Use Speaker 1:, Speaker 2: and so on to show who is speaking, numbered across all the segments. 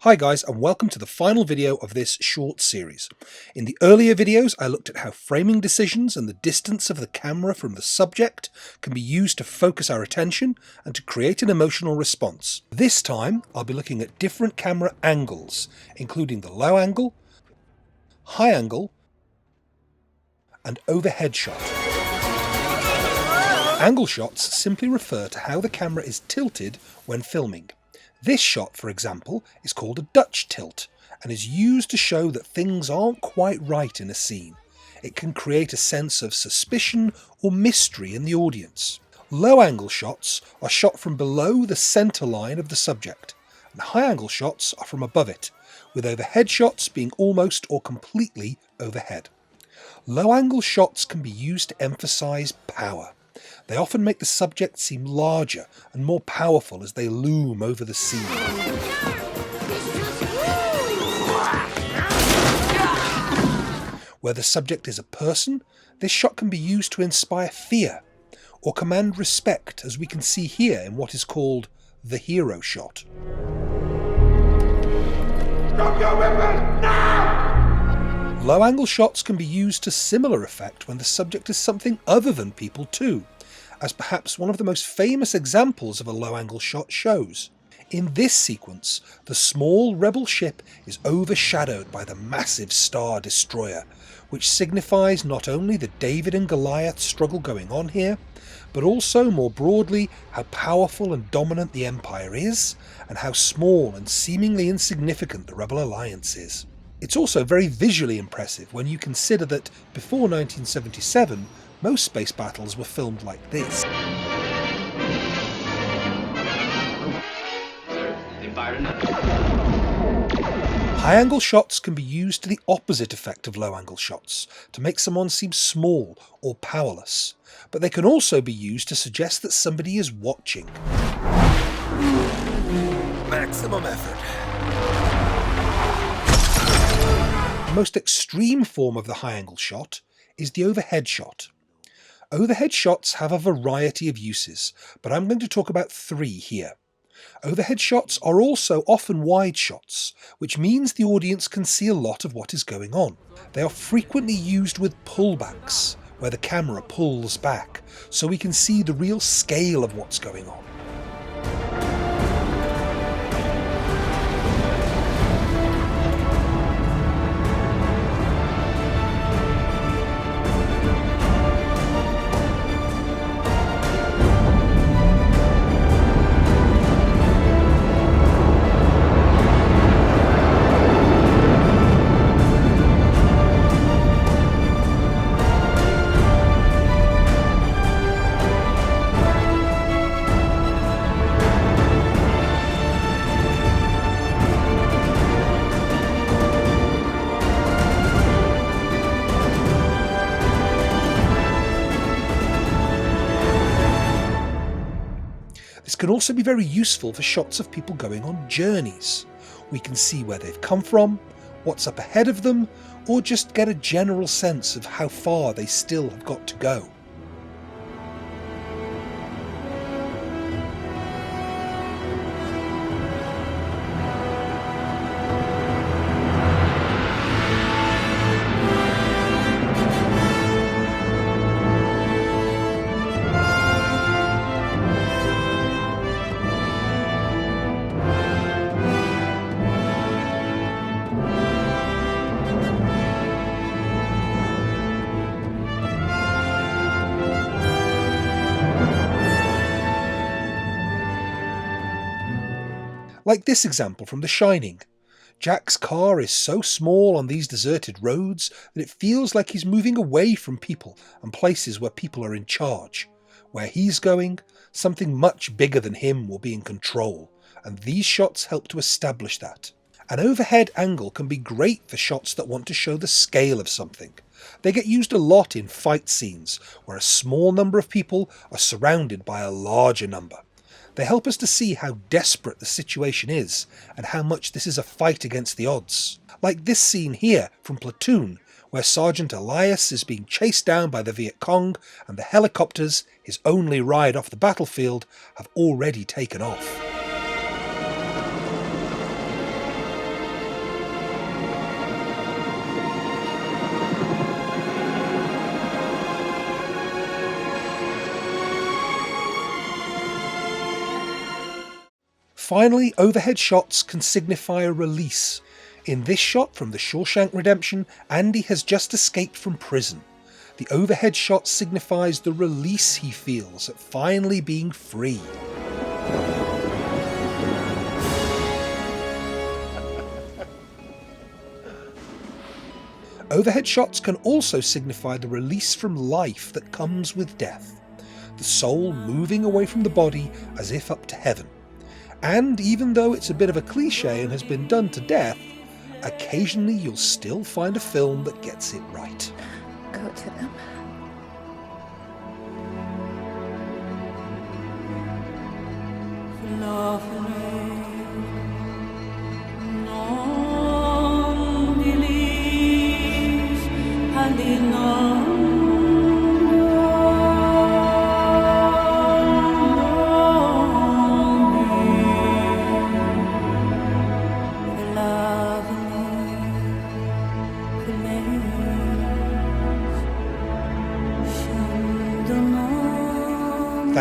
Speaker 1: Hi guys, and welcome to the final video of this short series. In the earlier videos I looked at how framing decisions and the distance of the camera from the subject can be used to focus our attention and to create an emotional response. This time I'll be looking at different camera angles, including the low angle, high angle and overhead shot. Angle shots simply refer to how the camera is tilted when filming. This shot, for example, is called a Dutch tilt and is used to show that things aren't quite right in a scene. It can create a sense of suspicion or mystery in the audience. Low-angle shots are shot from below the centre line of the subject, and high-angle shots are from above it, with overhead shots being almost or completely overhead. Low-angle shots can be used to emphasise power. They often make the subject seem larger and more powerful as they loom over the scene. Where the subject is a person, this shot can be used to inspire fear or command respect, as we can see here in what is called the hero shot. Drop your weapon now! Low-angle shots can be used to similar effect when the subject is something other than people too, as perhaps one of the most famous examples of a low-angle shot shows. In this sequence, the small rebel ship is overshadowed by the massive Star Destroyer, which signifies not only the David and Goliath struggle going on here, but also more broadly how powerful and dominant the Empire is, and how small and seemingly insignificant the Rebel Alliance is. It's also very visually impressive when you consider that before 1977, most space battles were filmed like this. High-angle shots can be used to the opposite effect of low-angle shots, to make someone seem small or powerless, but they can also be used to suggest that somebody is watching. Maximum effort. The most extreme form of the high-angle shot is the overhead shot. Overhead shots have a variety of uses, but I'm going to talk about three here. Overhead shots are also often wide shots, which means the audience can see a lot of what is going on. They are frequently used with pullbacks, where the camera pulls back, so we can see the real scale of what's going on. This can also be very useful for shots of people going on journeys. We can see where they've come from, what's up ahead of them, or just get a general sense of how far they still have got to go. Like this example from The Shining. Jack's car is so small on these deserted roads that it feels like he's moving away from people and places where people are in charge. Where he's going, something much bigger than him will be in control, and these shots help to establish that. An overhead angle can be great for shots that want to show the scale of something. They get used a lot in fight scenes, where a small number of people are surrounded by a larger number. They help us to see how desperate the situation is and how much this is a fight against the odds. Like this scene here from Platoon, where Sergeant Elias is being chased down by the Viet Cong and the helicopters, his only ride off the battlefield, have already taken off. Finally, overhead shots can signify a release. In this shot from The Shawshank Redemption, Andy has just escaped from prison. The overhead shot signifies the release he feels at finally being free. Overhead shots can also signify the release from life that comes with death, the soul moving away from the body as if up to heaven. And even though it's a bit of a cliche and has been done to death, occasionally you'll still find a film that gets it right.
Speaker 2: Go to them.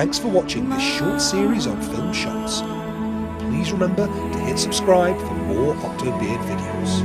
Speaker 1: Thanks for watching this short series on film shots. Please remember to hit subscribe for more Octobeard videos.